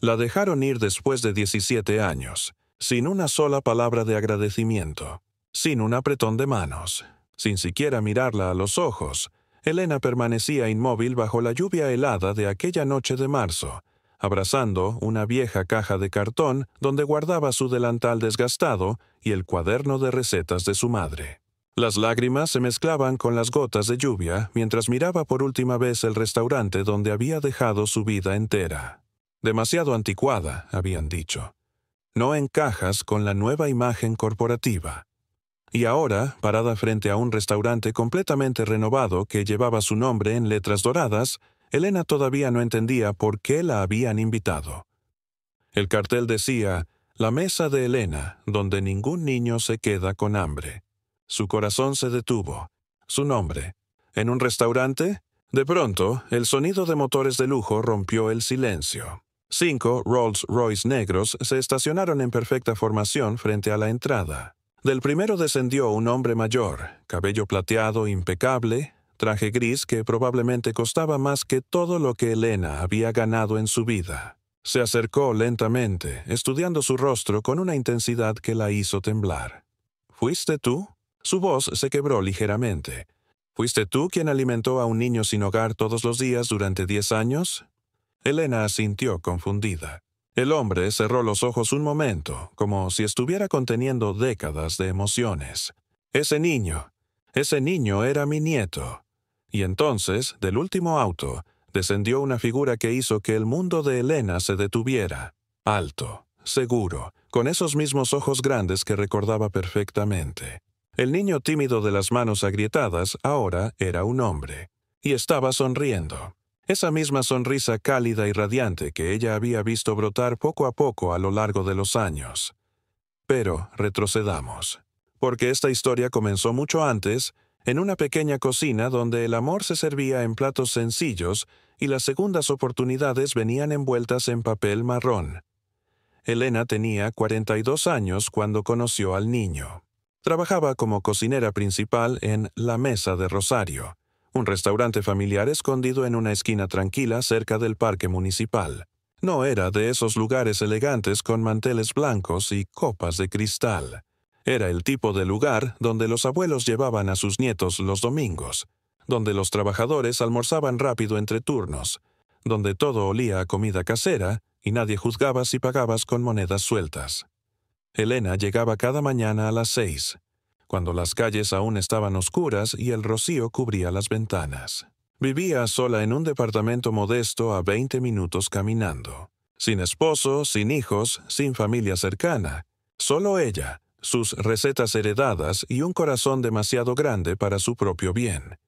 La dejaron ir después de 17 años, sin una sola palabra de agradecimiento, sin un apretón de manos, sin siquiera mirarla a los ojos. Elena permanecía inmóvil bajo la lluvia helada de aquella noche de marzo, abrazando una vieja caja de cartón donde guardaba su delantal desgastado y el cuaderno de recetas de su madre. Las lágrimas se mezclaban con las gotas de lluvia mientras miraba por última vez el restaurante donde había dejado su vida entera. Demasiado anticuada, habían dicho. No encajas con la nueva imagen corporativa. Y ahora, parada frente a un restaurante completamente renovado que llevaba su nombre en letras doradas, Elena todavía no entendía por qué la habían invitado. El cartel decía, «La mesa de Elena, donde ningún niño se queda con hambre». Su corazón se detuvo. Su nombre. ¿En un restaurante? De pronto, el sonido de motores de lujo rompió el silencio. 5 Rolls-Royce negros se estacionaron en perfecta formación frente a la entrada. Del primero descendió un hombre mayor, cabello plateado impecable, traje gris que probablemente costaba más que todo lo que Elena había ganado en su vida. Se acercó lentamente, estudiando su rostro con una intensidad que la hizo temblar. ¿Fuiste tú? Su voz se quebró ligeramente. ¿Fuiste tú quien alimentó a un niño sin hogar todos los días durante 10 años? Elena asintió confundida. El hombre cerró los ojos un momento, como si estuviera conteniendo décadas de emociones. Ese niño era mi nieto. Y entonces, del último auto, descendió una figura que hizo que el mundo de Elena se detuviera. Alto, seguro, con esos mismos ojos grandes que recordaba perfectamente. El niño tímido de las manos agrietadas ahora era un hombre. Y estaba sonriendo. Esa misma sonrisa cálida y radiante que ella había visto brotar poco a poco a lo largo de los años. Pero retrocedamos. Porque esta historia comenzó mucho antes, en una pequeña cocina donde el amor se servía en platos sencillos y las segundas oportunidades venían envueltas en papel marrón. Elena tenía 42 años cuando conoció al niño. Trabajaba como cocinera principal en La Mesa de Rosario, un restaurante familiar escondido en una esquina tranquila cerca del parque municipal. No era de esos lugares elegantes con manteles blancos y copas de cristal. Era el tipo de lugar donde los abuelos llevaban a sus nietos los domingos, donde los trabajadores almorzaban rápido entre turnos, donde todo olía a comida casera y nadie juzgaba si pagabas con monedas sueltas. Elena llegaba cada mañana a las 6, cuando las calles aún estaban oscuras y el rocío cubría las ventanas. Vivía sola en un departamento modesto a 20 minutos caminando. Sin esposo, sin hijos, sin familia cercana. Solo ella, sus recetas heredadas y un corazón demasiado grande para su propio bien.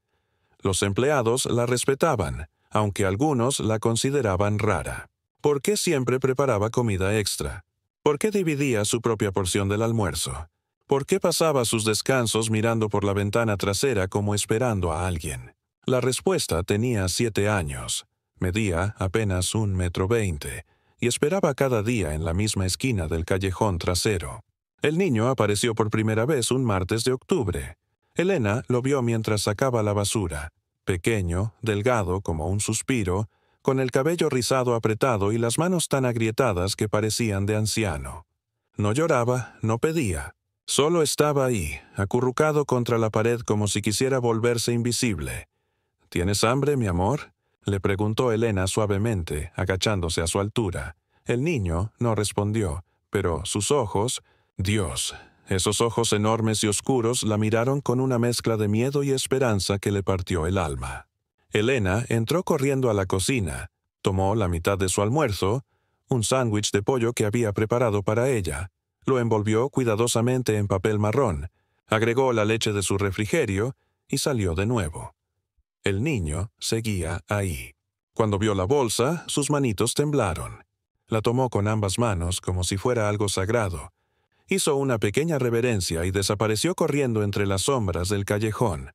Los empleados la respetaban, aunque algunos la consideraban rara. ¿Por qué siempre preparaba comida extra? ¿Por qué dividía su propia porción del almuerzo? ¿Por qué pasaba sus descansos mirando por la ventana trasera como esperando a alguien? La respuesta tenía 7 años, medía apenas 1,20 m y esperaba cada día en la misma esquina del callejón trasero. El niño apareció por primera vez un martes de octubre. Elena lo vio mientras sacaba la basura, pequeño, delgado como un suspiro, con el cabello rizado apretado y las manos tan agrietadas que parecían de anciano. No lloraba, no pedía. Solo estaba ahí, acurrucado contra la pared como si quisiera volverse invisible. ¿Tienes hambre, mi amor?, le preguntó Elena suavemente, agachándose a su altura. El niño no respondió, pero sus ojos, Dios, esos ojos enormes y oscuros la miraron con una mezcla de miedo y esperanza que le partió el alma. Elena entró corriendo a la cocina, tomó la mitad de su almuerzo, un sándwich de pollo que había preparado para ella, lo envolvió cuidadosamente en papel marrón, agregó la leche de su refrigerio y salió de nuevo. El niño seguía ahí. Cuando vio la bolsa, sus manitos temblaron. La tomó con ambas manos como si fuera algo sagrado. Hizo una pequeña reverencia y desapareció corriendo entre las sombras del callejón.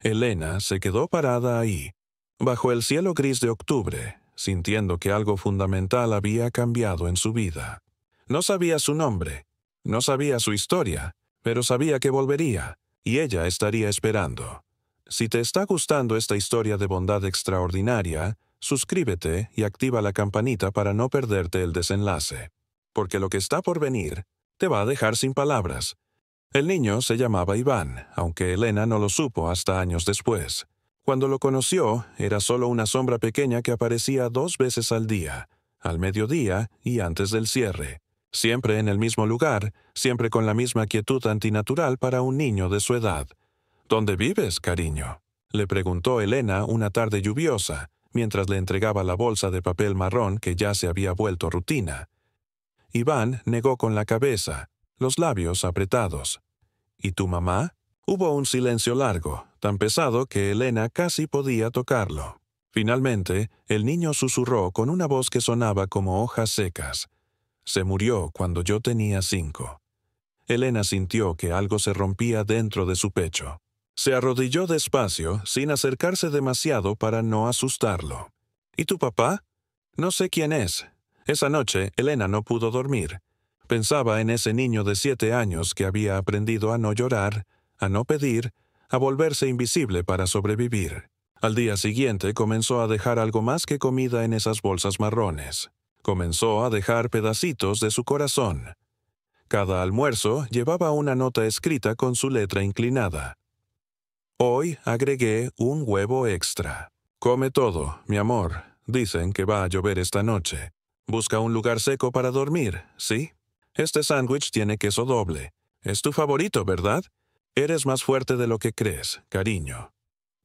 Elena se quedó parada ahí, bajo el cielo gris de octubre, sintiendo que algo fundamental había cambiado en su vida. No sabía su nombre, no sabía su historia, pero sabía que volvería, y ella estaría esperando. Si te está gustando esta historia de bondad extraordinaria, suscríbete y activa la campanita para no perderte el desenlace, porque lo que está por venir te va a dejar sin palabras. El niño se llamaba Iván, aunque Elena no lo supo hasta años después. Cuando lo conoció, era solo una sombra pequeña que aparecía 2 veces al día, al mediodía y antes del cierre. Siempre en el mismo lugar, siempre con la misma quietud antinatural para un niño de su edad. ¿Dónde vives, cariño?, le preguntó Elena una tarde lluviosa, mientras le entregaba la bolsa de papel marrón que ya se había vuelto rutina. Iván negó con la cabeza, los labios apretados. ¿Y tu mamá? Hubo un silencio largo, tan pesado que Elena casi podía tocarlo. Finalmente, el niño susurró con una voz que sonaba como hojas secas. Se murió cuando yo tenía 5. Elena sintió que algo se rompía dentro de su pecho. Se arrodilló despacio, sin acercarse demasiado para no asustarlo. ¿Y tu papá? No sé quién es. Esa noche, Elena no pudo dormir. Pensaba en ese niño de 7 años que había aprendido a no llorar, a no pedir, a volverse invisible para sobrevivir. Al día siguiente comenzó a dejar algo más que comida en esas bolsas marrones. Comenzó a dejar pedacitos de su corazón. Cada almuerzo llevaba una nota escrita con su letra inclinada. Hoy agregué un huevo extra. Come todo, mi amor. Dicen que va a llover esta noche. Busca un lugar seco para dormir, ¿sí? Este sándwich tiene queso doble. Es tu favorito, ¿verdad? Eres más fuerte de lo que crees, cariño.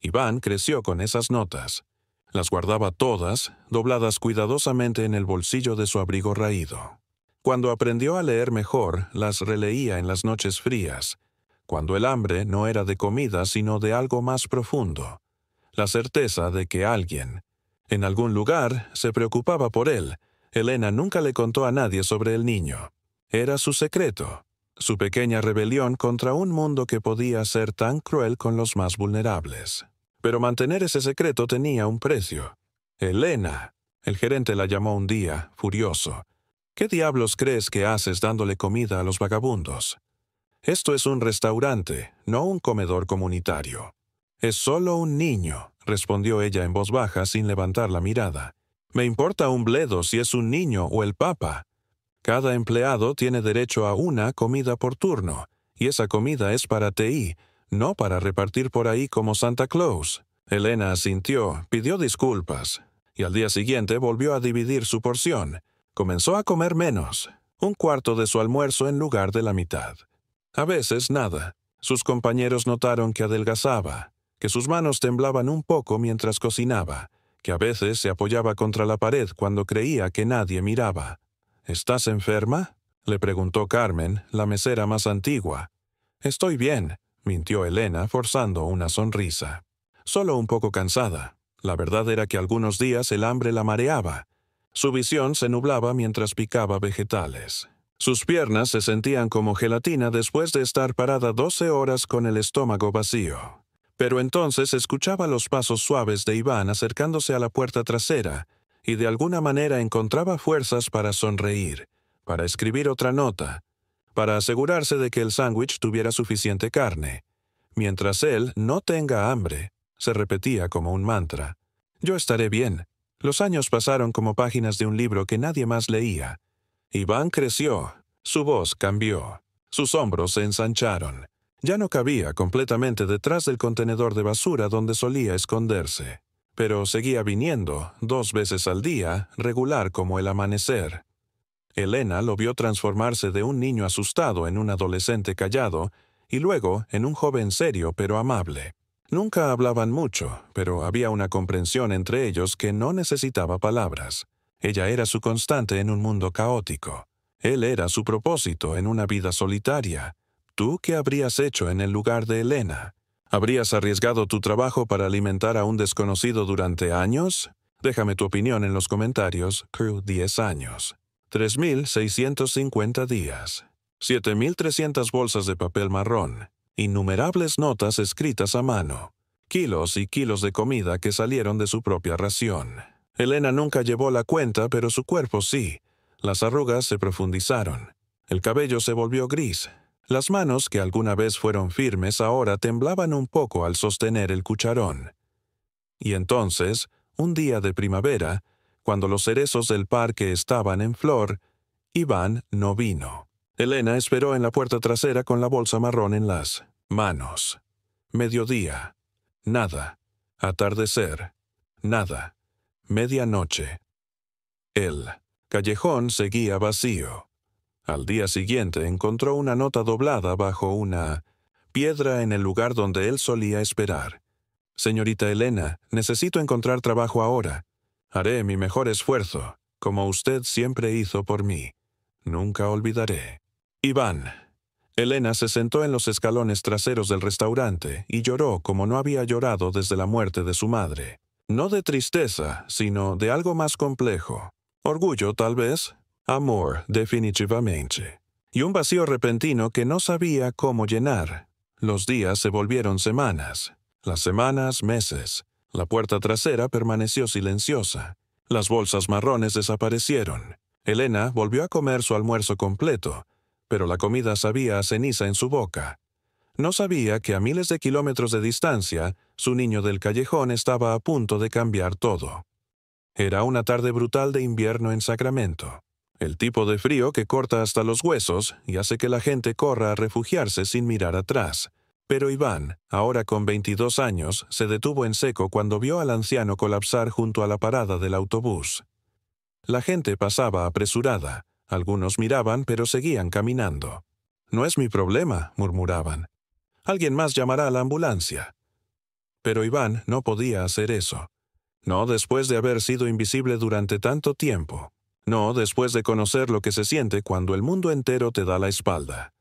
Iván creció con esas notas. Las guardaba todas, dobladas cuidadosamente en el bolsillo de su abrigo raído. Cuando aprendió a leer mejor, las releía en las noches frías, cuando el hambre no era de comida sino de algo más profundo. La certeza de que alguien, en algún lugar, se preocupaba por él. Elena nunca le contó a nadie sobre el niño. Era su secreto, su pequeña rebelión contra un mundo que podía ser tan cruel con los más vulnerables. Pero mantener ese secreto tenía un precio. Elena, el gerente la llamó un día, furioso. ¿Qué diablos crees que haces dándole comida a los vagabundos? Esto es un restaurante, no un comedor comunitario. Es solo un niño, respondió ella en voz baja sin levantar la mirada. Me importa un bledo si es un niño o el papa. Cada empleado tiene derecho a una comida por turno, y esa comida es para ti, no para repartir por ahí como Santa Claus. Elena asintió, pidió disculpas, y al día siguiente volvió a dividir su porción. Comenzó a comer menos, 1/4 de su almuerzo en lugar de la mitad. A veces nada. Sus compañeros notaron que adelgazaba, que sus manos temblaban un poco mientras cocinaba, que a veces se apoyaba contra la pared cuando creía que nadie miraba. ¿Estás enferma?, le preguntó Carmen, la mesera más antigua. Estoy bien, mintió Elena, forzando una sonrisa. Solo un poco cansada. La verdad era que algunos días el hambre la mareaba. Su visión se nublaba mientras picaba vegetales. Sus piernas se sentían como gelatina después de estar parada 12 horas con el estómago vacío. Pero entonces escuchaba los pasos suaves de Iván acercándose a la puerta trasera, y de alguna manera encontraba fuerzas para sonreír, para escribir otra nota, para asegurarse de que el sándwich tuviera suficiente carne. Mientras él no tenga hambre, se repetía como un mantra. Yo estaré bien. Los años pasaron como páginas de un libro que nadie más leía. Iván creció, su voz cambió, sus hombros se ensancharon. Ya no cabía completamente detrás del contenedor de basura donde solía esconderse. Pero seguía viniendo, 2 veces al día, regular como el amanecer. Elena lo vio transformarse de un niño asustado en un adolescente callado, y luego en un joven serio pero amable. Nunca hablaban mucho, pero había una comprensión entre ellos que no necesitaba palabras. Ella era su constante en un mundo caótico. Él era su propósito en una vida solitaria. ¿Tú qué habrías hecho en el lugar de Elena? ¿Habrías arriesgado tu trabajo para alimentar a un desconocido durante años? Déjame tu opinión en los comentarios. Crew 10 años. 3.650 días. 7.300 bolsas de papel marrón. Innumerables notas escritas a mano. Kilos y kilos de comida que salieron de su propia ración. Elena nunca llevó la cuenta, pero su cuerpo sí. Las arrugas se profundizaron. El cabello se volvió gris. Las manos, que alguna vez fueron firmes, ahora temblaban un poco al sostener el cucharón. Y entonces, Un día de primavera, cuando los cerezos del parque estaban en flor, Iván no vino. Elena esperó en la puerta trasera con la bolsa marrón en las manos. Mediodía. Nada. Atardecer. Nada. Medianoche. El callejón seguía vacío. Al día siguiente encontró una nota doblada bajo una piedra en el lugar donde él solía esperar. Señorita Elena, necesito encontrar trabajo ahora. Haré mi mejor esfuerzo, como usted siempre hizo por mí. Nunca olvidaré. Iván. Elena se sentó en los escalones traseros del restaurante y lloró como no había llorado desde la muerte de su madre. No de tristeza, sino de algo más complejo. Orgullo, tal vez. Amor, definitivamente. Y un vacío repentino que no sabía cómo llenar. Los días se volvieron semanas. Las semanas, meses. La puerta trasera permaneció silenciosa. Las bolsas marrones desaparecieron. Elena volvió a comer su almuerzo completo, pero la comida sabía a ceniza en su boca. No sabía que a miles de kilómetros de distancia, su niño del callejón estaba a punto de cambiar todo. Era una tarde brutal de invierno en Sacramento. El tipo de frío que corta hasta los huesos y hace que la gente corra a refugiarse sin mirar atrás. Pero Iván, ahora con 22 años, se detuvo en seco cuando vio al anciano colapsar junto a la parada del autobús. La gente pasaba apresurada. Algunos miraban, pero seguían caminando. «No es mi problema», murmuraban. «Alguien más llamará a la ambulancia». Pero Iván no podía hacer eso. No después de haber sido invisible durante tanto tiempo. No después de conocer lo que se siente cuando el mundo entero te da la espalda.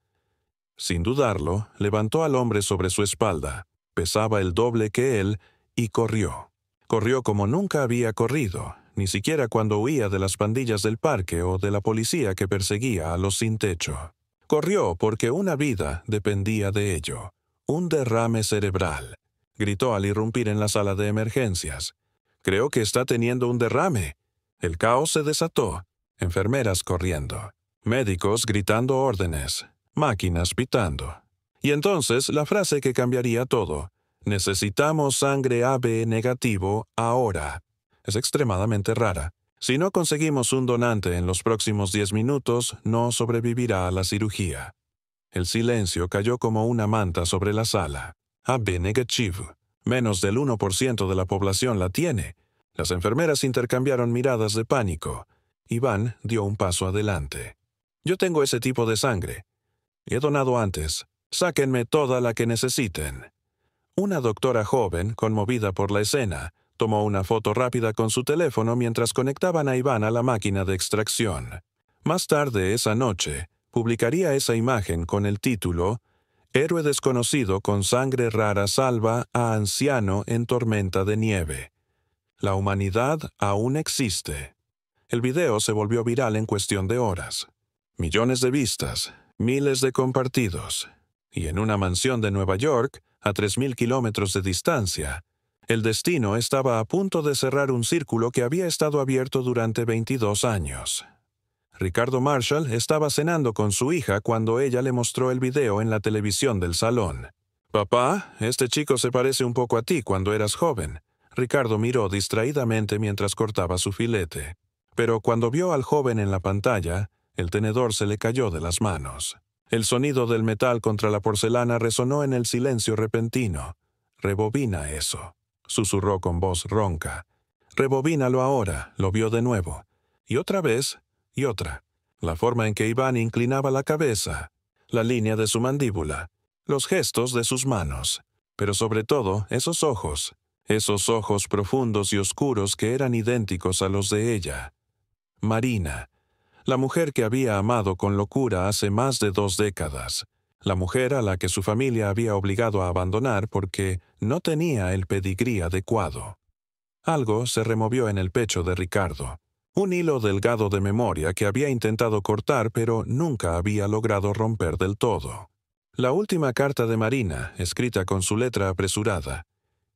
Sin dudarlo, levantó al hombre sobre su espalda. Pesaba el doble que él y corrió. Corrió como nunca había corrido, ni siquiera cuando huía de las pandillas del parque o de la policía que perseguía a los sin techo. Corrió porque una vida dependía de ello. Un derrame cerebral. Gritó al irrumpir en la sala de emergencias. «Creo que está teniendo un derrame». El caos se desató. Enfermeras corriendo. Médicos gritando órdenes. Máquinas pitando. Y entonces la frase que cambiaría todo. «Necesitamos sangre AB negativo ahora». Es extremadamente rara. Si no conseguimos un donante en los próximos 10 minutos, no sobrevivirá a la cirugía. El silencio cayó como una manta sobre la sala. AB negativo. Menos del 1% de la población la tiene. Las enfermeras intercambiaron miradas de pánico. Iván dio un paso adelante. «Yo tengo ese tipo de sangre. He donado antes. Sáquenme toda la que necesiten». Una doctora joven, conmovida por la escena, tomó una foto rápida con su teléfono mientras conectaban a Iván a la máquina de extracción. Más tarde esa noche, publicaría esa imagen con el título «Héroe desconocido con sangre rara salva a anciano en tormenta de nieve. La humanidad aún existe». El video se volvió viral en cuestión de horas. Millones de vistas, miles de compartidos. Y en una mansión de Nueva York, a 3.000 kilómetros de distancia, el destino estaba a punto de cerrar un círculo que había estado abierto durante 22 años. Ricardo Marshall estaba cenando con su hija cuando ella le mostró el video en la televisión del salón. «Papá, este chico se parece un poco a ti cuando eras joven». Ricardo miró distraídamente mientras cortaba su filete. Pero cuando vio al joven en la pantalla, el tenedor se le cayó de las manos. El sonido del metal contra la porcelana resonó en el silencio repentino. «Rebobina eso», susurró con voz ronca. «Rebobínalo ahora», lo vio de nuevo. Y otra vez, y otra. La forma en que Iván inclinaba la cabeza, la línea de su mandíbula, los gestos de sus manos. Pero sobre todo, esos ojos profundos y oscuros que eran idénticos a los de ella. Marina, la mujer que había amado con locura hace más de 2 décadas. La mujer a la que su familia había obligado a abandonar porque no tenía el pedigrí adecuado. Algo se removió en el pecho de Ricardo. Un hilo delgado de memoria que había intentado cortar pero nunca había logrado romper del todo. La última carta de Marina, escrita con su letra apresurada.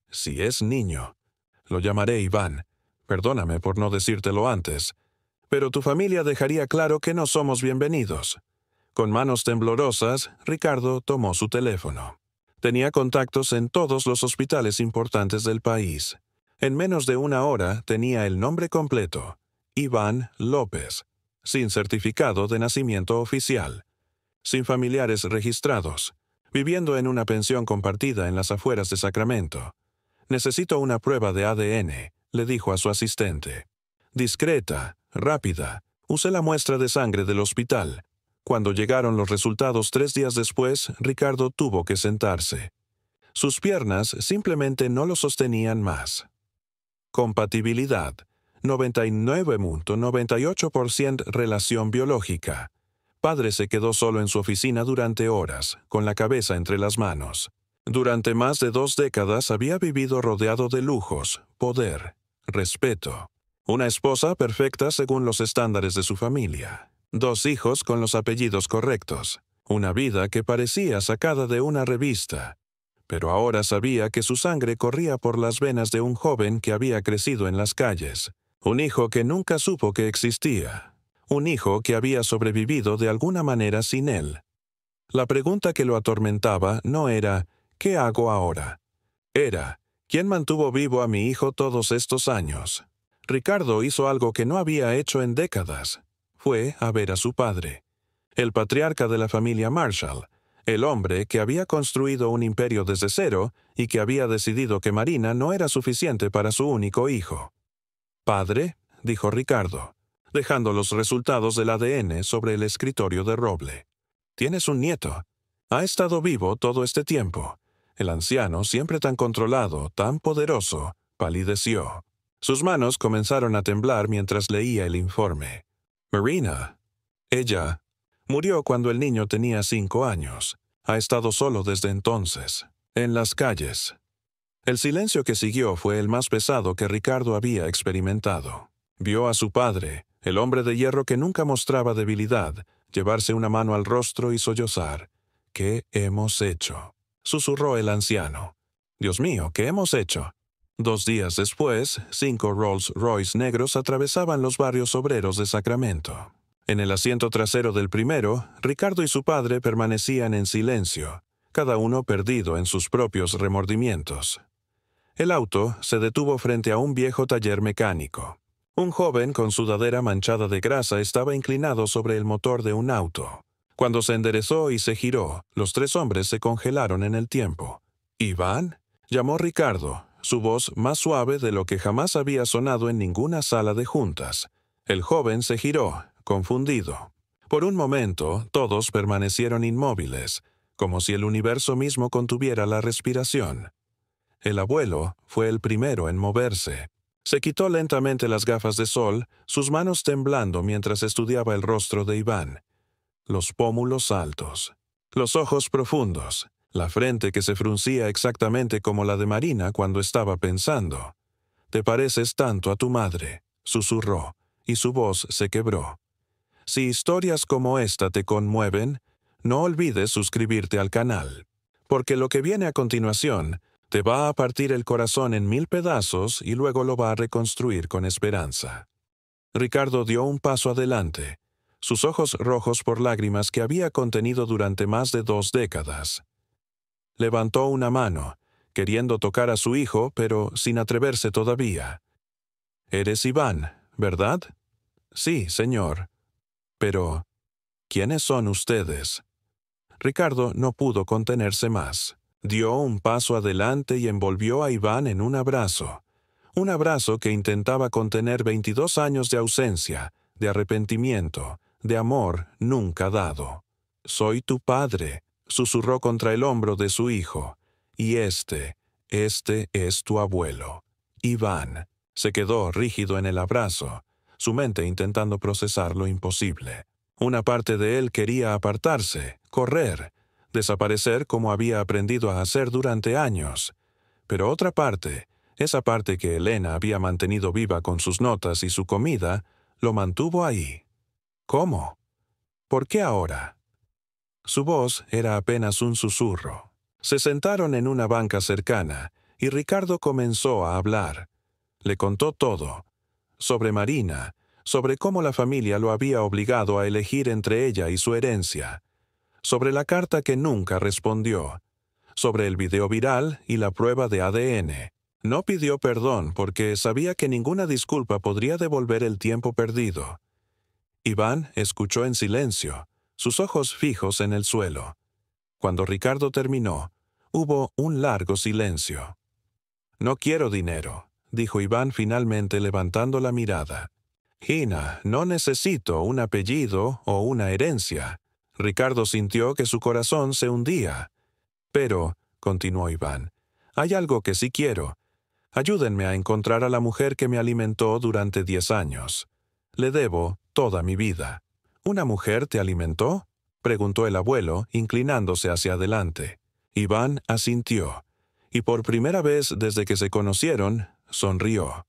«Si es niño. Lo llamaré Iván. Perdóname por no decírtelo antes. Pero tu familia dejaría claro que no somos bienvenidos». Con manos temblorosas, Ricardo tomó su teléfono. Tenía contactos en todos los hospitales importantes del país. En menos de una hora tenía el nombre completo, Iván López, sin certificado de nacimiento oficial, sin familiares registrados, viviendo en una pensión compartida en las afueras de Sacramento. Necesito una prueba de ADN, le dijo a su asistente. Discreta, rápida, usé la muestra de sangre del hospital. Cuando llegaron los resultados 3 días después, Ricardo tuvo que sentarse. Sus piernas simplemente no lo sostenían más. Compatibilidad. 99.98% relación biológica. Padre se quedó solo en su oficina durante horas, con la cabeza entre las manos. Durante más de 2 décadas había vivido rodeado de lujos, poder, respeto. Una esposa perfecta según los estándares de su familia. 2 hijos con los apellidos correctos. Una vida que parecía sacada de una revista. Pero ahora sabía que su sangre corría por las venas de un joven que había crecido en las calles. Un hijo que nunca supo que existía. Un hijo que había sobrevivido de alguna manera sin él. La pregunta que lo atormentaba no era ¿qué hago ahora? Era ¿quién mantuvo vivo a mi hijo todos estos años? Ricardo hizo algo que no había hecho en décadas. Fue a ver a su padre, el patriarca de la familia Marshall, el hombre que había construido un imperio desde cero y que había decidido que Marina no era suficiente para su único hijo. «Padre», dijo Ricardo, dejando los resultados del ADN sobre el escritorio de roble. «Tienes un nieto. Ha estado vivo todo este tiempo». El anciano, siempre tan controlado, tan poderoso, palideció. Sus manos comenzaron a temblar mientras leía el informe. Marina. Ella murió cuando el niño tenía 5 años. Ha estado solo desde entonces, en las calles. El silencio que siguió fue el más pesado que Ricardo había experimentado. Vio a su padre, el hombre de hierro que nunca mostraba debilidad, llevarse una mano al rostro y sollozar. «¿Qué hemos hecho?», susurró el anciano. «Dios mío, ¿qué hemos hecho?». 2 días después, 5 Rolls Royce negros atravesaban los barrios obreros de Sacramento. En el asiento trasero del primero, Ricardo y su padre permanecían en silencio, cada uno perdido en sus propios remordimientos. El auto se detuvo frente a un viejo taller mecánico. Un joven con sudadera manchada de grasa estaba inclinado sobre el motor de un auto. Cuando se enderezó y se giró, los 3 hombres se congelaron en el tiempo. «¿Iván?», llamó Ricardo, su voz más suave de lo que jamás había sonado en ninguna sala de juntas. El joven se giró, confundido. Por un momento, todos permanecieron inmóviles, como si el universo mismo contuviera la respiración. El abuelo fue el primero en moverse. Se quitó lentamente las gafas de sol, sus manos temblando mientras estudiaba el rostro de Iván. Los pómulos altos, los ojos profundos, la frente que se fruncía exactamente como la de Marina cuando estaba pensando. «Te pareces tanto a tu madre», susurró, y su voz se quebró. Si historias como esta te conmueven, no olvides suscribirte al canal, porque lo que viene a continuación te va a partir el corazón en 1000 pedazos y luego lo va a reconstruir con esperanza. Ricardo dio un paso adelante, sus ojos rojos por lágrimas que había contenido durante más de 2 décadas. Levantó una mano, queriendo tocar a su hijo, pero sin atreverse todavía. «Eres Iván, ¿verdad?» «Sí, señor». «Pero, ¿quiénes son ustedes?» Ricardo no pudo contenerse más. Dio un paso adelante y envolvió a Iván en un abrazo que intentaba contener 22 años de ausencia, de arrepentimiento, de amor nunca dado. «Soy tu padre», susurró contra el hombro de su hijo, «y este es tu abuelo». Iván se quedó rígido en el abrazo, su mente intentando procesar lo imposible. Una parte de él quería apartarse, correr, desaparecer como había aprendido a hacer durante años. Pero otra parte, esa parte que Elena había mantenido viva con sus notas y su comida, lo mantuvo ahí. ¿Cómo? ¿Por qué ahora? Su voz era apenas un susurro. Se sentaron en una banca cercana, y Ricardo comenzó a hablar. Le contó todo. Sobre Marina, sobre cómo la familia lo había obligado a elegir entre ella y su herencia. Sobre la carta que nunca respondió. Sobre el video viral y la prueba de ADN. No pidió perdón porque sabía que ninguna disculpa podría devolver el tiempo perdido. Iván escuchó en silencio, sus ojos fijos en el suelo. Cuando Ricardo terminó, hubo un largo silencio. «No quiero dinero», dijo Iván finalmente levantando la mirada. «Gina, no necesito un apellido o una herencia». Ricardo sintió que su corazón se hundía. «Pero», continuó Iván, «hay algo que sí quiero. Ayúdenme a encontrar a la mujer que me alimentó durante 10 años. Le debo toda mi vida». «¿Una mujer te alimentó?», preguntó el abuelo, inclinándose hacia adelante. Iván asintió, y por primera vez desde que se conocieron, sonrió.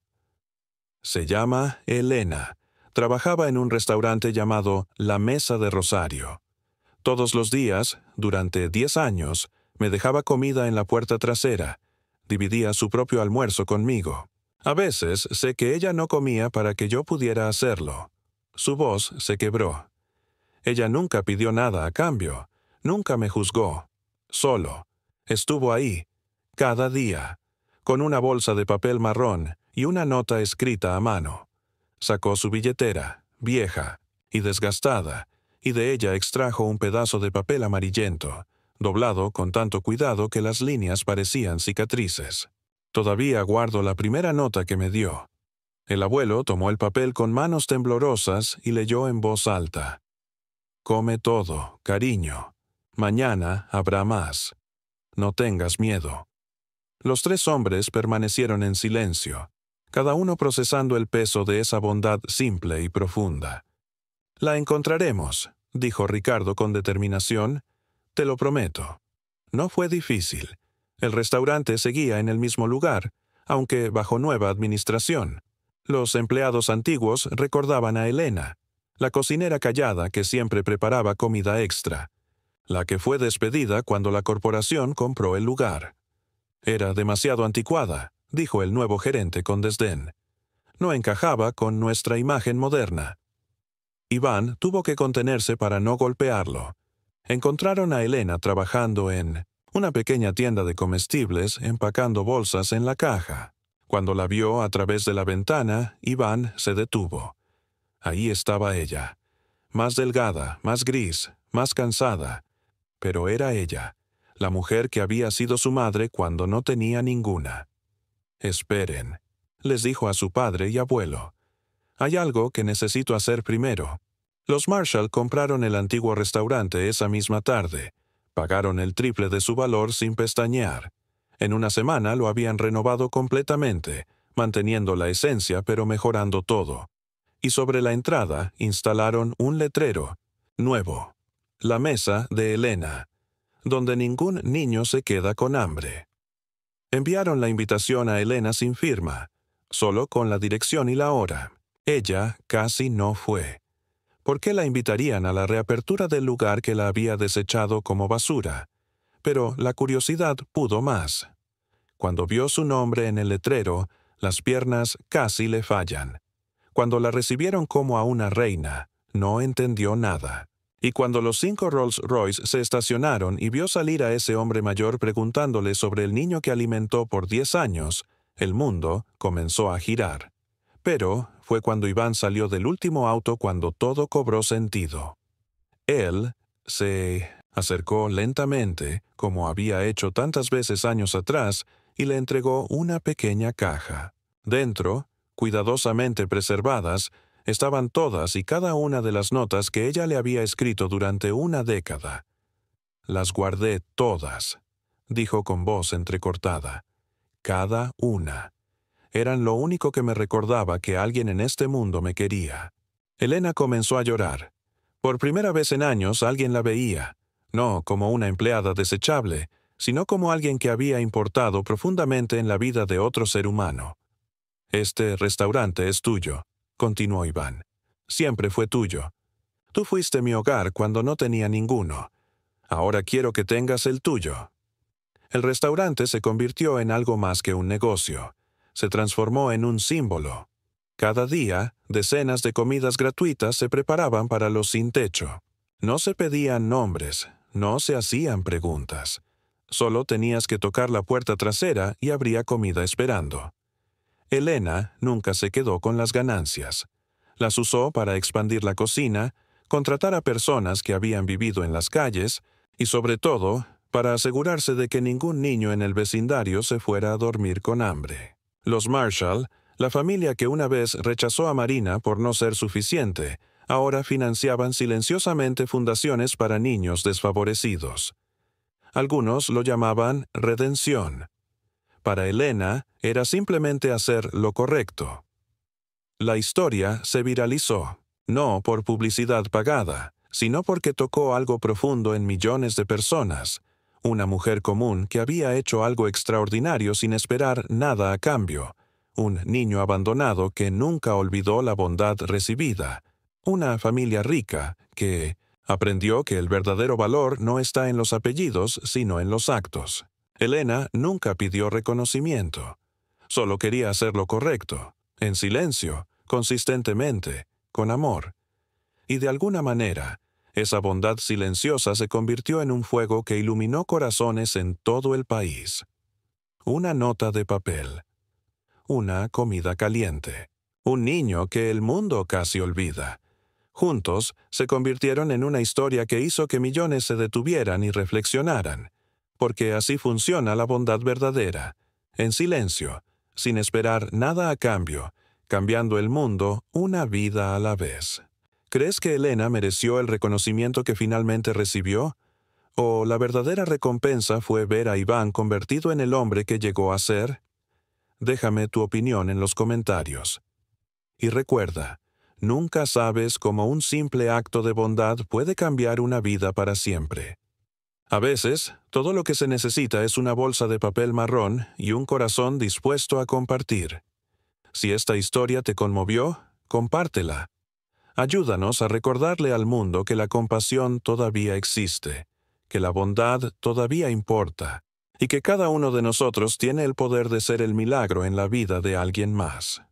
«Se llama Elena. Trabajaba en un restaurante llamado La Mesa de Rosario. Todos los días, durante 10 años, me dejaba comida en la puerta trasera. Dividía su propio almuerzo conmigo. A veces sé que ella no comía para que yo pudiera hacerlo». Su voz se quebró. «Ella nunca pidió nada a cambio. Nunca me juzgó. Solo. Estuvo ahí, cada día, con una bolsa de papel marrón y una nota escrita a mano. Sacó su billetera, vieja y desgastada, y de ella extrajo un pedazo de papel amarillento, doblado con tanto cuidado que las líneas parecían cicatrices. Todavía guardo la primera nota que me dio». El abuelo tomó el papel con manos temblorosas y leyó en voz alta. «Come todo, cariño. Mañana habrá más. No tengas miedo». Los 3 hombres permanecieron en silencio, cada uno procesando el peso de esa bondad simple y profunda. «La encontraremos», dijo Ricardo con determinación. «Te lo prometo». No fue difícil. El restaurante seguía en el mismo lugar, aunque bajo nueva administración. Los empleados antiguos recordaban a Elena, la cocinera callada que siempre preparaba comida extra, la que fue despedida cuando la corporación compró el lugar. «Era demasiado anticuada», dijo el nuevo gerente con desdén. «No encajaba con nuestra imagen moderna». Iván tuvo que contenerse para no golpearlo. Encontraron a Elena trabajando en una pequeña tienda de comestibles empacando bolsas en la caja. Cuando la vio a través de la ventana, Iván se detuvo. Ahí estaba ella, más delgada, más gris, más cansada. Pero era ella, la mujer que había sido su madre cuando no tenía ninguna. «Esperen», les dijo a su padre y abuelo. «Hay algo que necesito hacer primero». Los Marshall compraron el antiguo restaurante esa misma tarde. Pagaron el triple de su valor sin pestañear. En una semana lo habían renovado completamente, manteniendo la esencia pero mejorando todo. Y sobre la entrada instalaron un letrero, nuevo: «La mesa de Elena, donde ningún niño se queda con hambre». Enviaron la invitación a Elena sin firma, solo con la dirección y la hora. Ella casi no fue. ¿Por qué la invitarían a la reapertura del lugar que la había desechado como basura? Pero la curiosidad pudo más. Cuando vio su nombre en el letrero, las piernas casi le fallan. Cuando la recibieron como a una reina, no entendió nada. Y cuando los 5 Rolls Royce se estacionaron y vio salir a ese hombre mayor preguntándole sobre el niño que alimentó por 10 años, el mundo comenzó a girar. Pero fue cuando Iván salió del último auto cuando todo cobró sentido. Él se acercó lentamente, como había hecho tantas veces años atrás, y le entregó una pequeña caja. Dentro, cuidadosamente preservadas, estaban todas y cada una de las notas que ella le había escrito durante una década. «Las guardé todas», dijo con voz entrecortada. «Cada una. Eran lo único que me recordaba que alguien en este mundo me quería». Elena comenzó a llorar. Por primera vez en años alguien la veía, no como una empleada desechable, sino como alguien que había importado profundamente en la vida de otro ser humano. «Este restaurante es tuyo», continuó Iván. «Siempre fue tuyo. Tú fuiste mi hogar cuando no tenía ninguno. Ahora quiero que tengas el tuyo». El restaurante se convirtió en algo más que un negocio. Se transformó en un símbolo. Cada día, decenas de comidas gratuitas se preparaban para los sin techo. No se pedían nombres, no se hacían preguntas. Solo tenías que tocar la puerta trasera y habría comida esperando. Elena nunca se quedó con las ganancias. Las usó para expandir la cocina, contratar a personas que habían vivido en las calles y, sobre todo, para asegurarse de que ningún niño en el vecindario se fuera a dormir con hambre. Los Marshall, la familia que una vez rechazó a Marina por no ser suficiente, ahora financiaban silenciosamente fundaciones para niños desfavorecidos. Algunos lo llamaban redención. Para Elena, era simplemente hacer lo correcto. La historia se viralizó, no por publicidad pagada, sino porque tocó algo profundo en millones de personas. Una mujer común que había hecho algo extraordinario sin esperar nada a cambio. Un niño abandonado que nunca olvidó la bondad recibida. Una familia rica que aprendió que el verdadero valor no está en los apellidos, sino en los actos. Elena nunca pidió reconocimiento. Solo quería hacer lo correcto, en silencio, consistentemente, con amor. Y de alguna manera, esa bondad silenciosa se convirtió en un fuego que iluminó corazones en todo el país. Una nota de papel. Una comida caliente. Un niño que el mundo casi olvida. Juntos, se convirtieron en una historia que hizo que millones se detuvieran y reflexionaran. Porque así funciona la bondad verdadera. En silencio, sin esperar nada a cambio, cambiando el mundo una vida a la vez. ¿Crees que Elena mereció el reconocimiento que finalmente recibió? ¿O la verdadera recompensa fue ver a Iván convertido en el hombre que llegó a ser? Déjame tu opinión en los comentarios. Y recuerda, nunca sabes cómo un simple acto de bondad puede cambiar una vida para siempre. A veces, todo lo que se necesita es una bolsa de papel marrón y un corazón dispuesto a compartir. Si esta historia te conmovió, compártela. Ayúdanos a recordarle al mundo que la compasión todavía existe, que la bondad todavía importa, y que cada uno de nosotros tiene el poder de ser el milagro en la vida de alguien más.